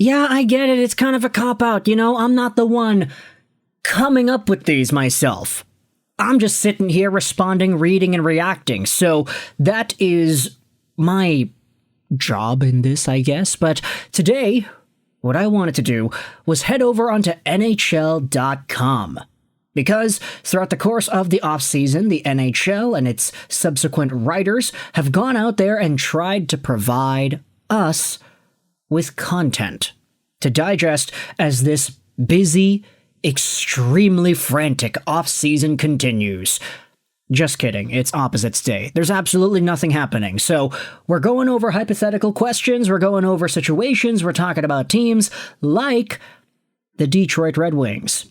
Yeah, I get it. It's kind of a cop-out, I'm not the one coming up with these myself. I'm just sitting here responding, reading, and reacting. So that is my job in this, I guess. But today, what I wanted to do was head over onto NHL.com. Because throughout the course of the offseason, the NHL and its subsequent writers have gone out there and tried to provide us with content to digest as this busy, extremely frantic offseason continues. Just kidding, it's Opposites Day. There's absolutely nothing happening. So we're going over hypothetical questions, we're going over situations, we're talking about teams like the Detroit Red Wings.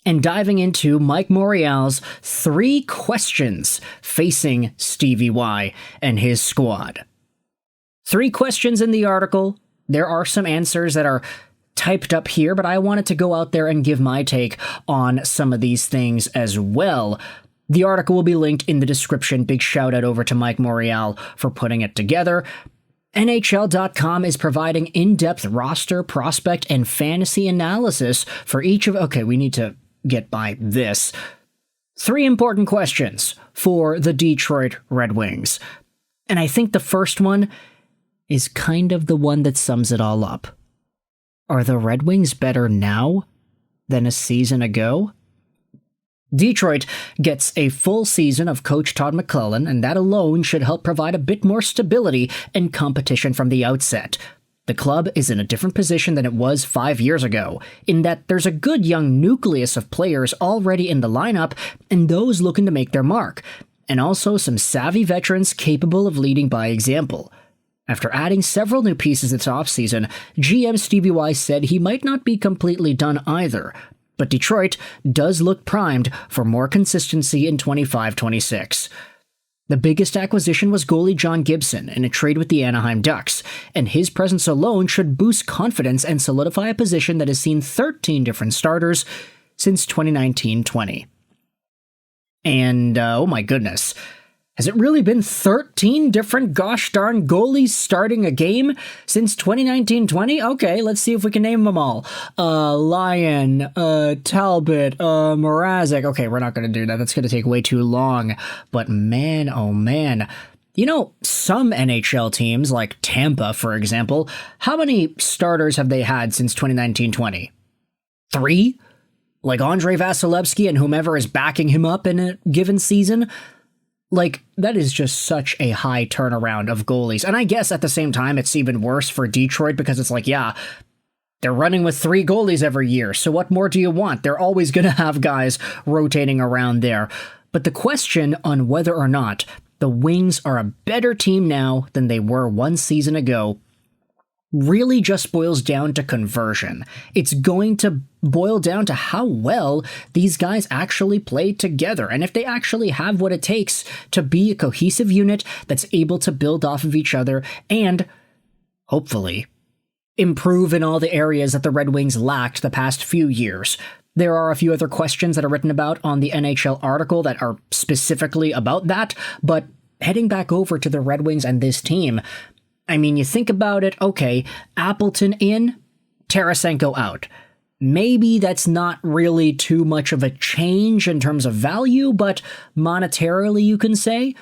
And diving into Mike Morreale's 3 questions facing Stevie Y and his squad. 3 questions in the article. There are some answers that are typed up here, but I wanted to go out there and give my take on some of these things as well. The article will be linked in the description. Big shout out over to Mike Morreale for putting it together. NHL.com is providing in-depth roster, prospect, and fantasy analysis for each of... Okay, we need to get by this. 3 important questions for the Detroit Red Wings. And I think the first one is kind of the one that sums it all up. Are the Red Wings better now than a season ago? Detroit gets a full season of coach Todd McLellan, and that alone should help provide a bit more stability and competition from the outset. The club is in a different position than it was 5 years ago, in that there's a good young nucleus of players already in the lineup and those looking to make their mark, and also some savvy veterans capable of leading by example. After adding several new pieces this offseason, GM Stevie Y said he might not be completely done either, but Detroit does look primed for more consistency in 25-26. The biggest acquisition was goalie John Gibson in a trade with the Anaheim Ducks, and his presence alone should boost confidence and solidify a position that has seen 13 different starters since 2019-20. And, oh my goodness, has it really been 13 different gosh darn goalies starting a game since 2019-20? Okay, let's see if we can name them all. Lyon, Talbot, Mrazek. Okay, we're not going to do that. That's going to take way too long. But man, oh man. Some NHL teams, like Tampa, for example, how many starters have they had since 2019-20? 3? Like Andrei Vasilevsky and whomever is backing him up in a given season? Like, that is just such a high turnaround of goalies. And I guess at the same time, it's even worse for Detroit because it's like, yeah, they're running with 3 goalies every year. So what more do you want? They're always going to have guys rotating around there. But the question on whether or not the Wings are a better team now than they were 1 season ago really just boils down to conversion. It's going to boil down to how well these guys actually play together, and if they actually have what it takes to be a cohesive unit that's able to build off of each other and, hopefully, improve in all the areas that the Red Wings lacked the past few years. There are a few other questions that are written about on the NHL article that are specifically about that, but heading back over to the Red Wings and this team, I mean, you think about it, okay, Appleton in, Tarasenko out. Maybe that's not really too much of a change in terms of value, but monetarily you can say,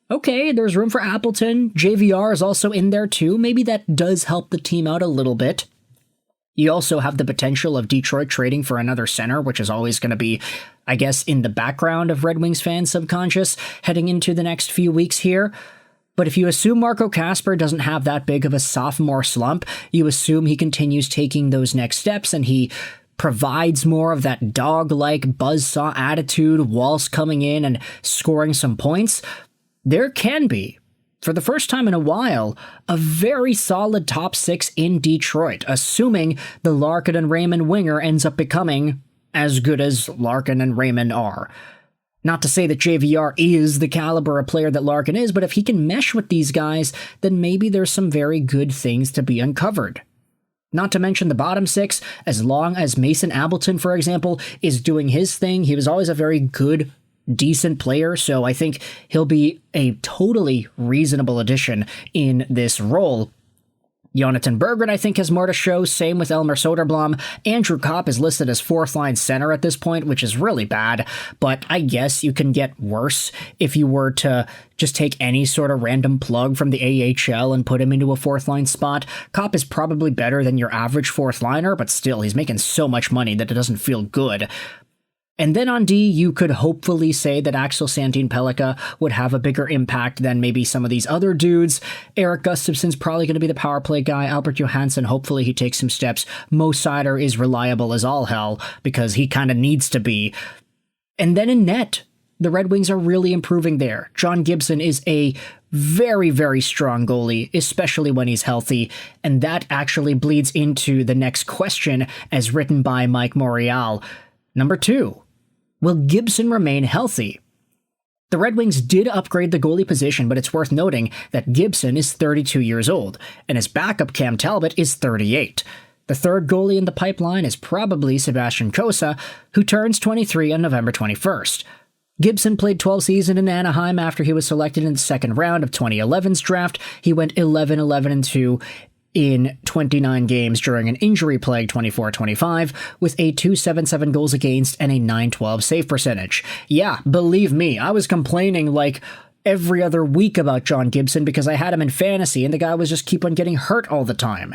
okay, there's room for Appleton. JVR is also in there too. Maybe that does help the team out a little bit. You also have the potential of Detroit trading for another center, which is always going to be, I guess, in the background of Red Wings fans' subconscious heading into the next few weeks here. But if you assume Marco Kasper doesn't have that big of a sophomore slump, you assume he continues taking those next steps and he provides more of that dog-like buzzsaw attitude whilst coming in and scoring some points, there can be, for the first time in a while, a very solid top 6 in Detroit, assuming the Larkin and Raymond winger ends up becoming as good as Larkin and Raymond are. Not to say that JVR is the caliber of player that Larkin is, but if he can mesh with these guys, then maybe there's some very good things to be uncovered. Not to mention the bottom 6, as long as Mason Appleton, for example, is doing his thing, he was always a very good, decent player, so I think he'll be a totally reasonable addition in this role. Jonathan Berggren, I think, has more to show. Same with Elmer Soderblom. Andrew Kopp is listed as fourth-line center at this point, which is really bad. But I guess you can get worse if you were to just take any sort of random plug from the AHL and put him into a fourth-line spot. Kopp is probably better than your average fourth-liner, but still, he's making so much money that it doesn't feel good. And then on D, you could hopefully say that Axel Sandin-Pellikka would have a bigger impact than maybe some of these other dudes. Erik Gustafsson's probably going to be the power play guy. Albert Johansson, hopefully he takes some steps. Mo Seider is reliable as all hell, because he kind of needs to be. And then in net, the Red Wings are really improving there. John Gibson is a very, very strong goalie, especially when he's healthy, and that actually bleeds into the next question as written by Mike Morreale. Number 2. Will Gibson remain healthy? The Red Wings did upgrade the goalie position, but it's worth noting that Gibson is 32 years old, and his backup Cam Talbot is 38. The third goalie in the pipeline is probably Sebastian Cossa, who turns 23 on November 21st. Gibson played 12 seasons in Anaheim after he was selected in the second round of 2011's draft. He went 11-11-2 in 29 games during an injury-plagued 24-25 with a .277 goals against and a .912 save percentage. Yeah, believe me, I was complaining like every other week about John Gibson because I had him in fantasy and the guy was just keep on getting hurt all the time.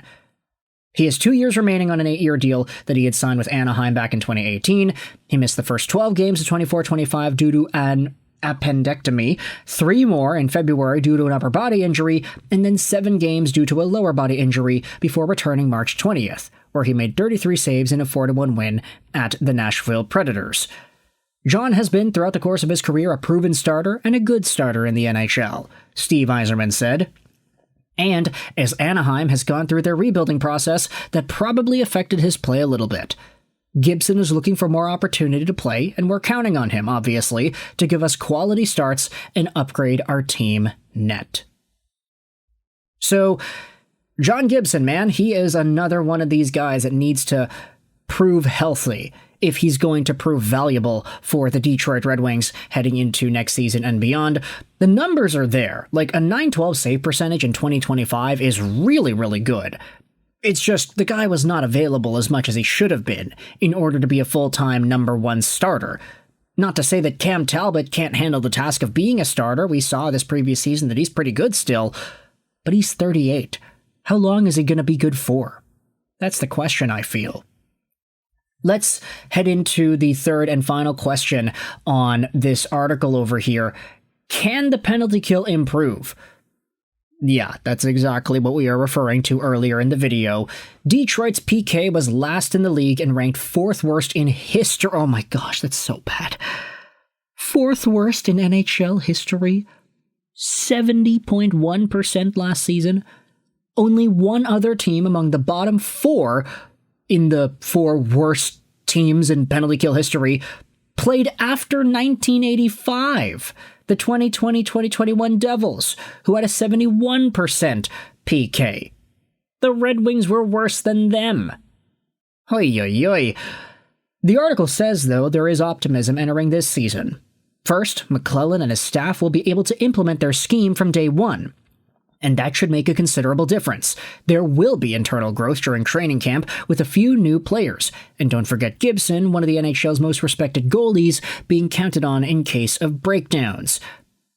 He has 2 years remaining on an 8-year deal that he had signed with Anaheim back in 2018. He missed the first 12 games of 24-25 due to an appendectomy, 3 more in February due to an upper body injury, and then 7 games due to a lower body injury before returning March 20th, where he made 33 saves in a 4-1 win at the Nashville Predators. John has been, throughout the course of his career, a proven starter and a good starter in the NHL, Steve Yzerman said. And as Anaheim has gone through their rebuilding process, that probably affected his play a little bit. Gibson is looking for more opportunity to play, and we're counting on him, obviously, to give us quality starts and upgrade our team net. So, John Gibson, man, he is another one of these guys that needs to prove healthy if he's going to prove valuable for the Detroit Red Wings heading into next season and beyond. The numbers are there. Like, a .912 save percentage in 2025 is really, really good. It's just the guy was not available as much as he should have been in order to be a full-time number 1 starter. Not to say that Cam Talbot can't handle the task of being a starter. We saw this previous season that he's pretty good still. But he's 38. How long is he going to be good for? That's the question, I feel. Let's head into the third and final question on this article over here. Can the penalty kill improve? Yeah, that's exactly what we are referring to earlier in the video. Detroit's PK was last in the league and ranked 4th worst in history. Oh my gosh, that's so bad. 4th worst in NHL history. 70.1% last season. Only one other team among the bottom 4 in the 4 worst teams in penalty kill history played after 1985. The 2020-2021 Devils, who had a 71% PK. The Red Wings were worse than them. Oy, oy, oy. The article says, though, there is optimism entering this season. First, McClellan and his staff will be able to implement their scheme from day one, and that should make a considerable difference. There will be internal growth during training camp with a few new players, and don't forget Gibson, one of the NHL's most respected goalies, being counted on in case of breakdowns.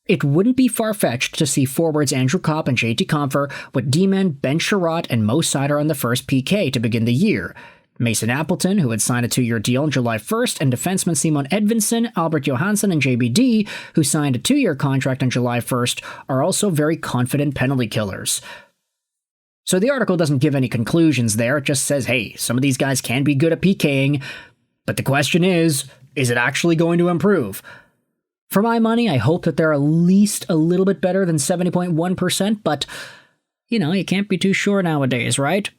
It wouldn't be far-fetched to see forwards Andrew Kopp and JT Compher with D-men Ben Sherratt and Mo Seider on the first PK to begin the year. Mason Appleton, who had signed a 2-year deal on July 1st, and defenseman Simon Edvinsson, Albert Johansson, and JBD, who signed a 2-year contract on July 1st, are also very confident penalty killers. So the article doesn't give any conclusions there, it just says, hey, some of these guys can be good at PKing, but the question is it actually going to improve? For my money, I hope that they're at least a little bit better than 70.1%, but, you can't be too sure nowadays, right?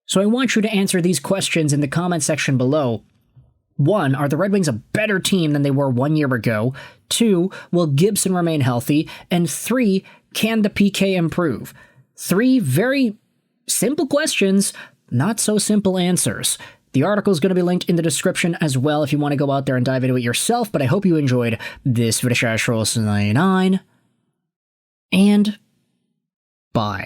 So I want you to answer these questions in the comment section below. 1, are the Red Wings a better team than they were 1 year ago? 2, will Gibson remain healthy? And 3, can the PK improve? 3 very simple questions, not so simple answers. The article is going to be linked in the description as well if you want to go out there and dive into it yourself, but I hope you enjoyed this video. And bye.